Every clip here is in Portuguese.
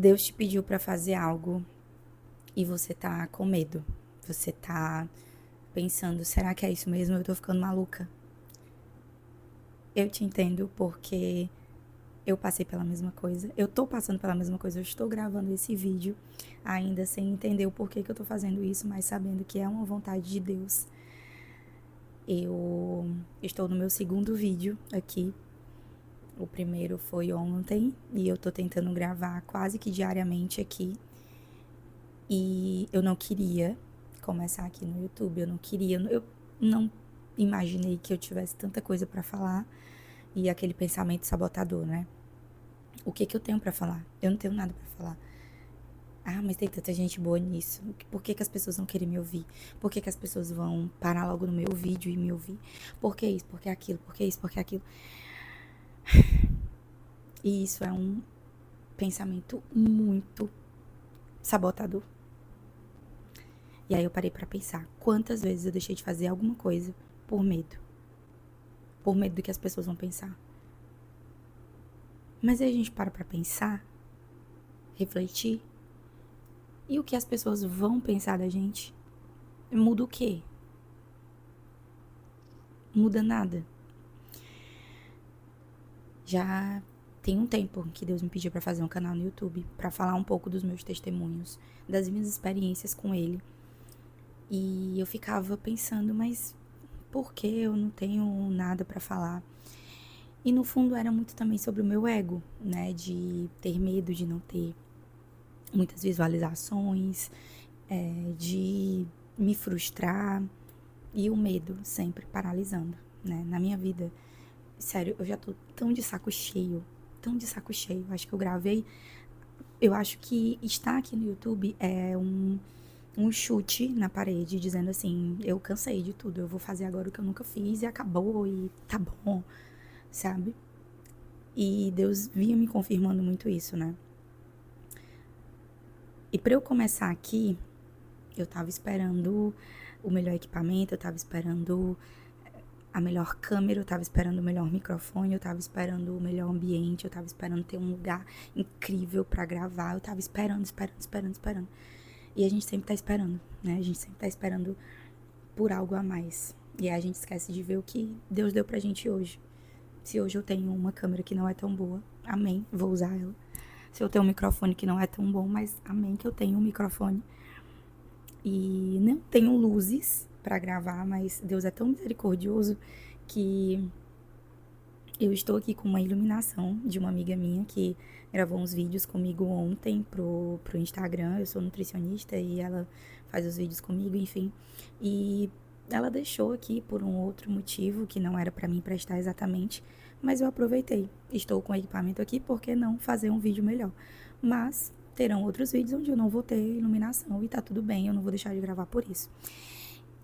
Deus te pediu pra fazer algo e você tá com medo. Você tá pensando, será que é isso mesmo? Eu tô ficando maluca. Eu te entendo porque eu passei pela mesma coisa. Eu tô passando pela mesma coisa. Eu estou gravando esse vídeo ainda sem entender o porquê que eu tô fazendo isso, mas sabendo que é uma vontade de Deus. Eu estou no meu segundo vídeo aqui. O primeiro foi ontem e eu tô tentando gravar quase que diariamente aqui. E eu não queria começar aqui no YouTube, eu não imaginei que eu tivesse tanta coisa pra falar e aquele pensamento sabotador, né? O que que eu tenho pra falar? Eu não tenho nada pra falar. Ah, mas tem tanta gente boa nisso. Por que que as pessoas não querem me ouvir? Por que que as pessoas vão parar logo no meu vídeo e me ouvir? Por que isso? Por que aquilo? Por que isso? Por que aquilo? E isso é um pensamento muito sabotador. E aí eu parei pra pensar, quantas vezes eu deixei de fazer alguma coisa por medo? Por medo do que as pessoas vão pensar. Mas aí a gente para pra pensar, refletir, e o que as pessoas vão pensar da gente? Muda o quê? Muda nada. Já tem um tempo que Deus me pediu pra fazer um canal no YouTube, pra falar um pouco dos meus testemunhos, das minhas experiências com Ele. E eu ficava pensando, mas por que eu não tenho nada pra falar? E no fundo era muito também sobre o meu ego, né? De ter medo de não ter muitas visualizações, de me frustrar e o medo sempre paralisando, né? Na minha vida, sério, eu já tô tão de saco cheio, tão de saco cheio. Acho que eu gravei, eu acho que estar aqui no YouTube é um chute na parede, dizendo assim, eu cansei de tudo, eu vou fazer agora o que eu nunca fiz e acabou e tá bom, sabe? E Deus vinha me confirmando muito isso, né? E pra eu começar aqui, eu tava esperando o melhor equipamento, eu tava esperando a melhor câmera, eu tava esperando o melhor microfone, eu tava esperando o melhor ambiente, eu tava esperando ter um lugar incrível pra gravar, eu tava esperando. E a gente sempre tá esperando, né? A gente sempre tá esperando por algo a mais. E aí a gente esquece de ver o que Deus deu pra gente hoje. Se hoje eu tenho uma câmera que não é tão boa, amém, vou usar ela. Se eu tenho um microfone que não é tão bom, mas amém que eu tenho um microfone. E não tenho luzes pra gravar, mas Deus é tão misericordioso que eu estou aqui com uma iluminação de uma amiga minha que gravou uns vídeos comigo ontem pro Instagram. Eu sou nutricionista e ela faz os vídeos comigo, enfim. E ela deixou aqui por um outro motivo que não era pra mim prestar exatamente, mas eu aproveitei. Estou com o equipamento aqui, por que não fazer um vídeo melhor? Mas terão outros vídeos onde eu não vou ter iluminação e tá tudo bem, eu não vou deixar de gravar por isso.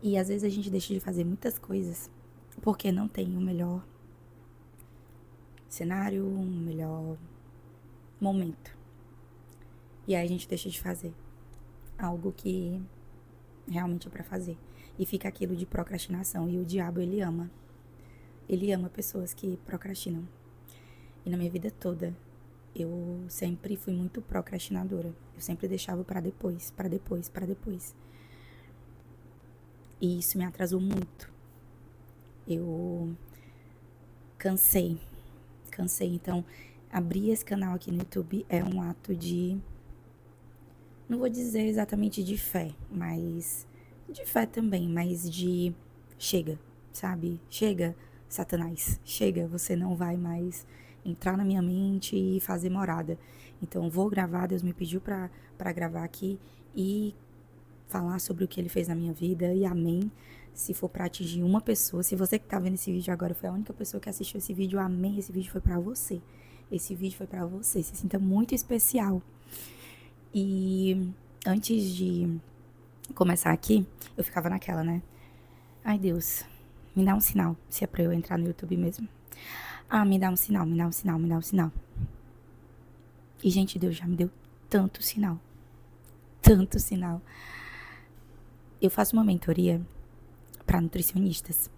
E às vezes a gente deixa de fazer muitas coisas porque não tem o melhor cenário, um melhor momento. E aí a gente deixa de fazer algo que realmente é pra fazer. E fica aquilo de procrastinação. E o diabo, ele ama. Ele ama pessoas que procrastinam. E na minha vida toda, eu sempre fui muito procrastinadora. Eu sempre deixava pra depois, pra depois, pra depois. E isso me atrasou muito. Eu cansei. Então, abrir esse canal aqui no YouTube é um ato de, não vou dizer exatamente de fé, mas de fé também, mas de chega, sabe? Chega, Satanás, chega, você não vai mais entrar na minha mente e fazer morada. Então, vou gravar, Deus me pediu pra gravar aqui e falar sobre o que ele fez na minha vida, e amém. Se for pra atingir uma pessoa, se você que tá vendo esse vídeo agora foi a única pessoa que assistiu esse vídeo, amém, esse vídeo foi pra você. Esse vídeo foi pra você, se sinta muito especial. E antes de começar aqui, eu ficava naquela, né? Ai, Deus, me dá um sinal, se é pra eu entrar no YouTube mesmo. Ah, me dá um sinal, me dá um sinal, me dá um sinal. E, gente, Deus já me deu tanto sinal. Tanto sinal. Eu faço uma mentoria para nutricionistas.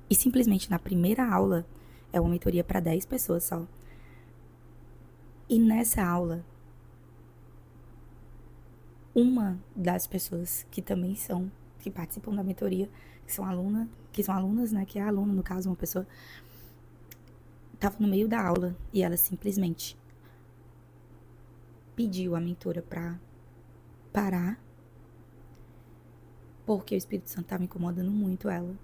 E simplesmente na primeira aula, é uma mentoria para 10 pessoas só. E nessa aula, uma das pessoas que também que participam da mentoria, que são alunas, né, que é aluna, no caso, uma pessoa, estava no meio da aula e ela simplesmente pediu à mentora para parar, porque o Espírito Santo estava incomodando muito ela,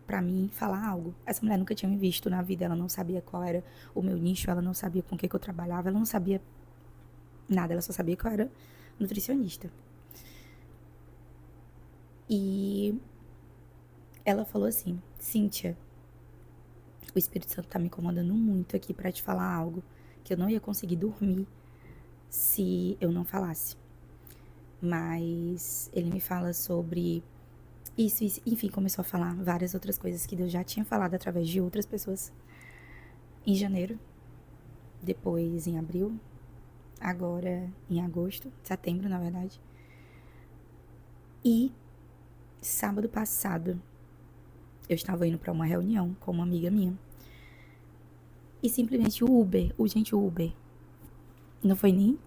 para mim falar algo. Essa mulher nunca tinha me visto na vida, ela não sabia qual era o meu nicho, ela não sabia com o que eu trabalhava, ela não sabia nada, ela só sabia que eu era nutricionista. E ela falou assim: Cíntia, o Espírito Santo tá me incomodando muito aqui para te falar algo, que eu não ia conseguir dormir se eu não falasse. Mas ele me fala sobre isso, enfim, começou a falar várias outras coisas que Deus já tinha falado através de outras pessoas. Em janeiro, depois em abril, agora em agosto, setembro, na verdade. E sábado passado, eu estava indo para uma reunião com uma amiga minha. E simplesmente o Uber, não foi nem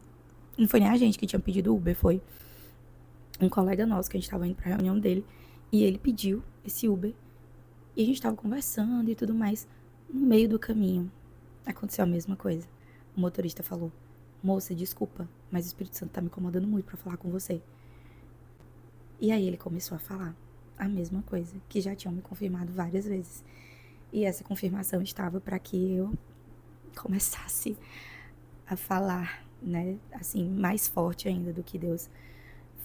a gente que tinha pedido Uber, foi um colega nosso que a gente estava indo pra reunião dele. E ele pediu esse Uber. E a gente estava conversando e tudo mais. No meio do caminho, aconteceu a mesma coisa. O motorista falou: moça, desculpa, mas o Espírito Santo tá me incomodando muito pra falar com você. E aí ele começou a falar a mesma coisa, que já tinham me confirmado várias vezes. E essa confirmação estava para que eu começasse a falar, né, assim, mais forte ainda do que Deus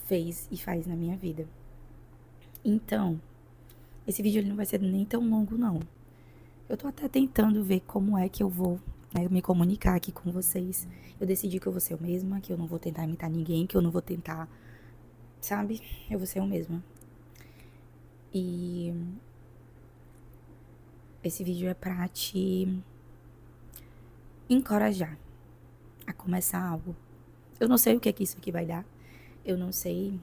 fez e faz na minha vida. Então, esse vídeo ele não vai ser nem tão longo, não. Eu tô até tentando ver como é que eu vou, né, me comunicar aqui com vocês. Eu decidi que eu vou ser eu mesma, que eu não vou tentar imitar ninguém, que eu não vou tentar, sabe? Eu vou ser eu mesma. E esse vídeo é pra te encorajar a começar algo. Eu não sei o que é que isso aqui vai dar. Eu não sei.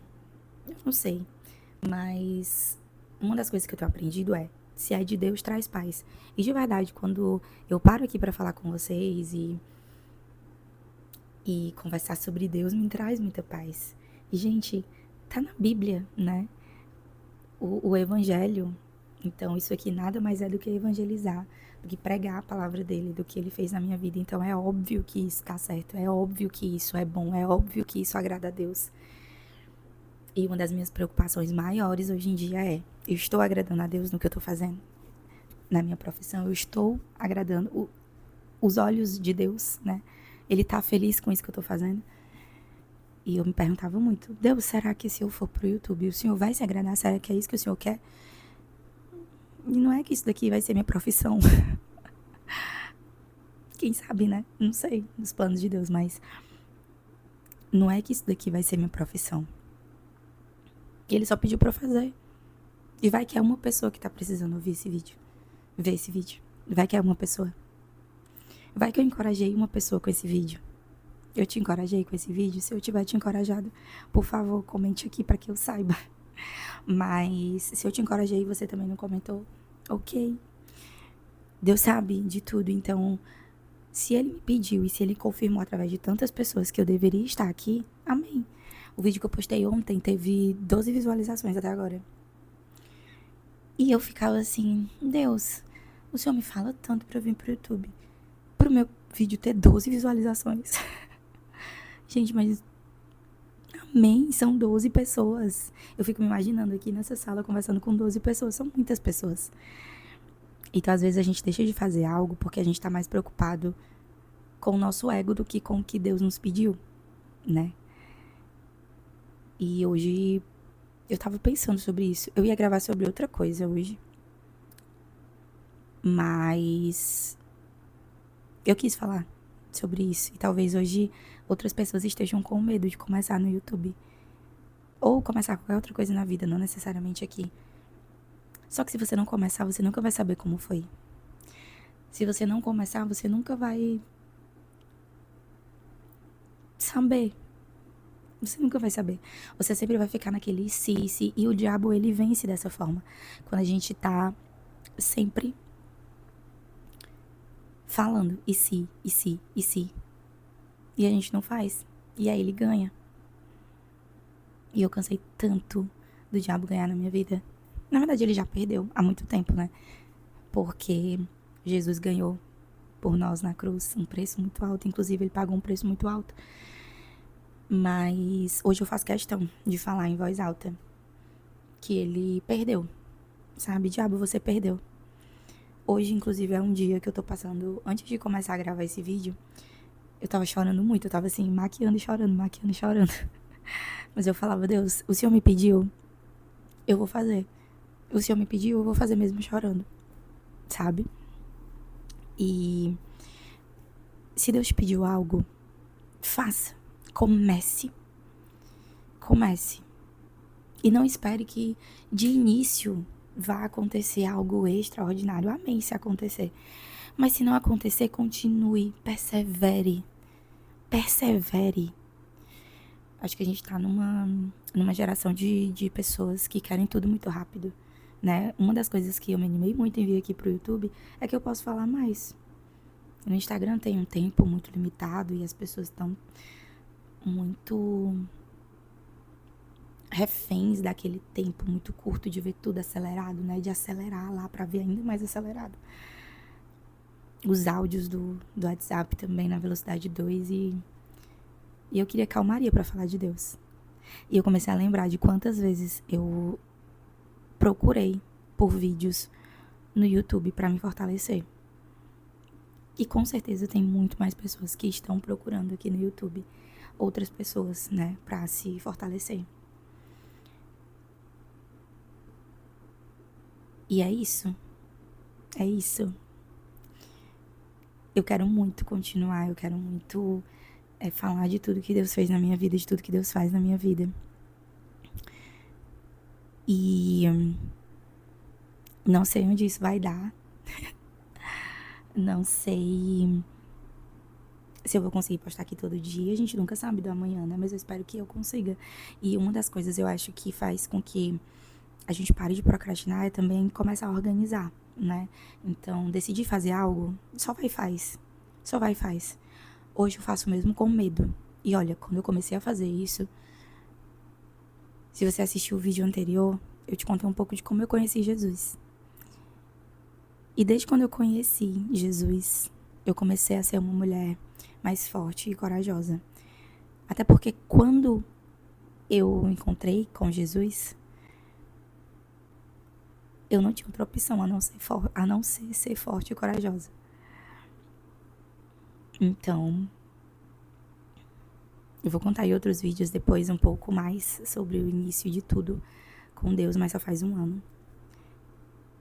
Mas uma das coisas que eu tenho aprendido é: se é de Deus, traz paz. E de verdade, quando eu paro aqui pra falar com vocês e conversar sobre Deus, me traz muita paz. E, gente, tá na Bíblia, né? O Evangelho. Então, isso aqui nada mais é do que evangelizar, do que pregar a palavra dele, do que ele fez na minha vida. Então, é óbvio que isso tá certo, é óbvio que isso é bom, é óbvio que isso agrada a Deus. E uma das minhas preocupações maiores hoje em dia é: eu estou agradando a Deus no que eu tô fazendo? Na minha profissão, eu estou agradando os olhos de Deus, né? Ele tá feliz com isso que eu tô fazendo? E eu me perguntava muito: Deus, será que se eu for pro YouTube, o Senhor vai se agradar? Será que é isso que o Senhor quer? E não é que isso daqui vai ser minha profissão. Quem sabe, né? Não sei, nos planos de Deus, mas não é que isso daqui vai ser minha profissão. E ele só pediu pra eu fazer. E vai que é uma pessoa que tá precisando ouvir esse vídeo. Ver esse vídeo. Vai que é uma pessoa. Vai que eu encorajei uma pessoa com esse vídeo. Eu te encorajei com esse vídeo? Se eu tiver te encorajado, por favor, comente aqui pra que eu saiba. Mas se eu te encorajei e você também não comentou, ok. Deus sabe de tudo, então se ele me pediu e se ele confirmou através de tantas pessoas que eu deveria estar aqui, amém. O vídeo que eu postei ontem teve 12 visualizações até agora. E eu ficava assim: Deus, o Senhor me fala tanto pra eu vir pro YouTube, pro meu vídeo ter 12 visualizações. Gente, mas amém, são 12 pessoas. Eu fico me imaginando aqui nessa sala conversando com 12 pessoas, são muitas pessoas. Então, às vezes, a gente deixa de fazer algo porque a gente tá mais preocupado com o nosso ego do que com o que Deus nos pediu, né? E hoje eu tava pensando sobre isso. Eu ia gravar sobre outra coisa hoje, mas eu quis falar sobre isso. E talvez hoje outras pessoas estejam com medo de começar no YouTube. Ou começar qualquer outra coisa na vida, não necessariamente aqui. Só que se você não começar, você nunca vai saber como foi. Se você não começar, você nunca vai saber. Você nunca vai saber. Você sempre vai ficar naquele se. E o diabo, ele vence dessa forma. Quando a gente tá sempre falando e se. E a gente não faz. E aí ele ganha. E eu cansei tanto do diabo ganhar na minha vida. Na verdade, ele já perdeu há muito tempo, né? Porque Jesus ganhou por nós na cruz um preço muito alto. Inclusive, ele pagou um preço muito alto. Mas hoje eu faço questão de falar em voz alta que ele perdeu. Sabe, diabo, você perdeu. Hoje, inclusive, é um dia que eu tô passando... Antes de começar a gravar esse vídeo, eu tava chorando muito. Eu tava assim, maquiando e chorando, maquiando e chorando. Mas eu falava, Deus, o Senhor me pediu, eu vou fazer. O Senhor me pediu, eu vou fazer mesmo chorando. Sabe? E se Deus te pediu algo, faça. Comece. Comece. E não espere que de início vá acontecer algo extraordinário. Amém se acontecer. Mas se não acontecer, continue. Persevere. Persevere. Acho que a gente tá numa geração de pessoas que querem tudo muito rápido, né? Uma das coisas que eu me animei muito em vir aqui pro YouTube é que eu posso falar mais. No Instagram tem um tempo muito limitado e as pessoas estão muito reféns daquele tempo muito curto de ver tudo acelerado, né? De acelerar lá pra ver ainda mais acelerado. Os áudios do WhatsApp também na velocidade 2 e eu queria calmaria pra falar de Deus. E eu comecei a lembrar de quantas vezes eu procurei por vídeos no YouTube pra me fortalecer. E com certeza tem muito mais pessoas que estão procurando aqui no YouTube outras pessoas, né, pra se fortalecer. E é isso. É isso. Eu quero muito continuar, eu quero muito falar de tudo que Deus fez na minha vida, de tudo que Deus faz na minha vida. E não sei onde isso vai dar. Não sei se eu vou conseguir postar aqui todo dia. A gente nunca sabe do amanhã, né? Mas eu espero que eu consiga. E uma das coisas eu acho que faz com que a gente pare de procrastinar é também começar a organizar, né? Então, decidir fazer algo, só vai e faz. Só vai e faz. Hoje eu faço mesmo com medo. E olha, quando eu comecei a fazer isso, se você assistiu o vídeo anterior, eu te contei um pouco de como eu conheci Jesus. E desde quando eu conheci Jesus, eu comecei a ser uma mulher mais forte e corajosa. Até porque quando eu encontrei com Jesus, eu não tinha outra opção a não ser ser forte e corajosa. Então, eu vou contar em outros vídeos depois um pouco mais sobre o início de tudo com Deus, mas só faz um ano.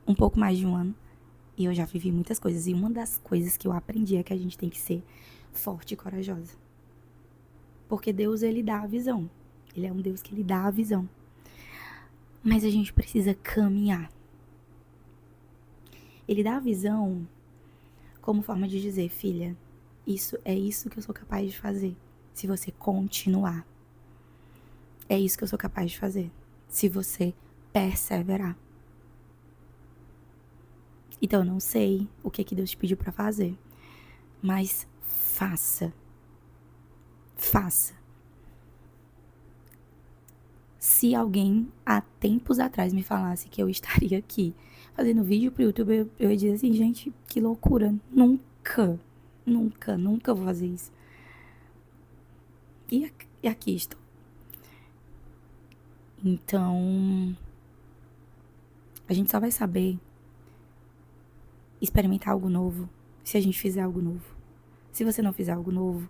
Um pouco mais de um ano. E eu já vivi muitas coisas. E uma das coisas que eu aprendi é que a gente tem que ser forte e corajosa. Porque Deus, ele dá a visão. Ele é um Deus que ele dá a visão. Mas a gente precisa caminhar. Ele dá a visão como forma de dizer, filha, isso é isso que eu sou capaz de fazer. Se você continuar. É isso que eu sou capaz de fazer. Se você perseverar. Então eu não sei o que Deus te pediu pra fazer. Mas faça. Faça. Se alguém há tempos atrás me falasse que eu estaria aqui fazendo vídeo pro YouTube, eu ia dizer assim, gente, que loucura. Nunca vou fazer isso. E aqui estou. Então, a gente só vai saber experimentar algo novo se a gente fizer algo novo. Se você não fizer algo novo,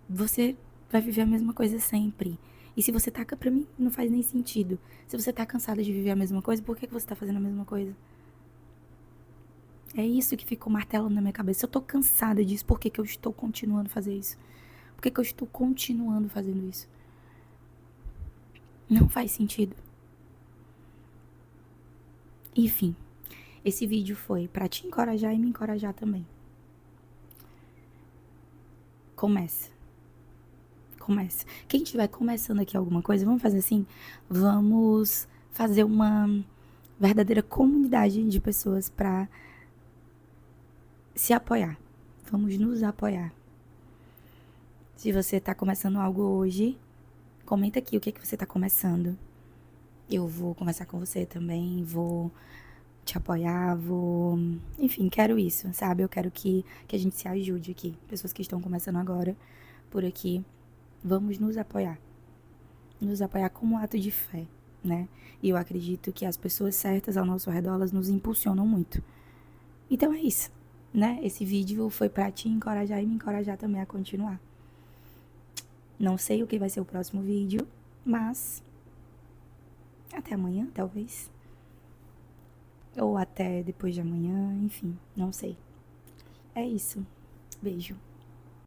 você vai viver a mesma coisa sempre. E se você tá... Pra mim, não faz nem sentido. Se você tá cansada de viver a mesma coisa, por que você tá fazendo a mesma coisa? É isso que ficou martelando na minha cabeça. Eu tô cansada disso, por que eu estou continuando a fazer isso? Por que eu estou continuando fazendo isso? Não faz sentido. Enfim, esse vídeo foi pra te encorajar e me encorajar também. Começa. Quem estiver começando aqui alguma coisa, vamos fazer assim? Vamos fazer uma verdadeira comunidade de pessoas pra se apoiar. Vamos nos apoiar. Se você tá começando algo hoje, comenta aqui o que é que você tá começando. Eu vou conversar com você também, vou te apoiar, vou... Enfim, quero isso, sabe? Eu quero que a gente se ajude aqui. Pessoas que estão começando agora por aqui, vamos nos apoiar. Nos apoiar como um ato de fé, né? E eu acredito que as pessoas certas ao nosso redor, elas nos impulsionam muito. Então é isso, né? Esse vídeo foi pra te encorajar e me encorajar também a continuar. Não sei o que vai ser o próximo vídeo, mas até amanhã, talvez. Ou até depois de amanhã, enfim, não sei. É isso. Beijo.